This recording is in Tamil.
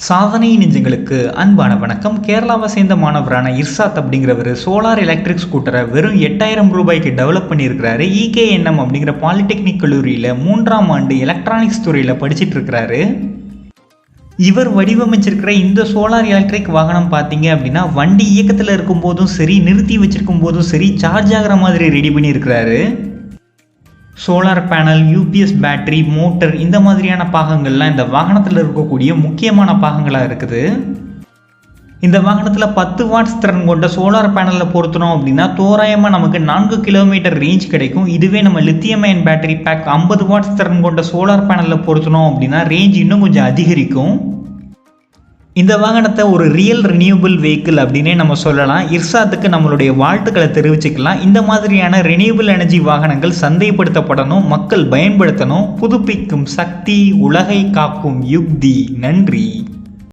சாதனை நெஞ்சங்களுக்கு அன்பான வணக்கம். கேரளாவை சேர்ந்த மாணவரான இர்சாத் அப்படிங்கிறவர் சோலார் எலக்ட்ரிக் ஸ்கூட்டரை வெறும் 8000 ரூபாய்க்கு டெவலப் பண்ணியிருக்கிறாரு. EKNM அப்படிங்கிற பாலிடெக்னிக் கல்லூரியில் 3ஆம் ஆண்டு எலக்ட்ரானிக்ஸ் துறையில் படிச்சுட்டு இருக்கிறாரு. இவர் வடிவமைச்சிருக்கிற இந்த சோலார் எலக்ட்ரிக் வாகனம் பார்த்தீங்க அப்படின்னா வண்டி இயக்கத்தில் இருக்கும் போதும் சரி, நிறுத்தி வச்சிருக்கும் போதும் சரி, சார்ஜ் ஆகிற மாதிரி ரெடி பண்ணியிருக்கிறாரு. Solar panel, UPS battery, motor இந்த மாதிரியான பாகங்கள்லாம் இந்த வாகனத்தில் இருக்கக்கூடிய முக்கியமான பாகங்களாக இருக்குது. இந்த வாகனத்தில் 10 வாட்ஸ் திறன் கொண்ட சோலார் பேனலில் பொருத்தணும் அப்படின்னா தோராயமாக நமக்கு 4 கிலோமீட்டர் ரேஞ்ச் கிடைக்கும். இதுவே நம்ம lithium ion battery pack 50 watts திறன் கொண்ட சோலார் பேனலில் பொருத்தணும் அப்படின்னா ரேஞ்ச் இன்னும் கொஞ்சம் அதிகரிக்கும். இந்த வாகனத்தை ஒரு ரியல் ரினியூபிள் வெஹிக்கிள் அப்படின்னே நம்ம சொல்லலாம். இர்சாத்துக்கு நம்மளுடைய வாழ்த்துக்களை தெரிவிச்சுக்கலாம். இந்த மாதிரியான ரினியூபிள் எனர்ஜி வாகனங்கள் சந்தைப்படுத்தப்படணும், மக்கள் பயன்படுத்தணும். புதுப்பிக்கும் சக்தி, உலகை காக்கும் யுக்தி. நன்றி.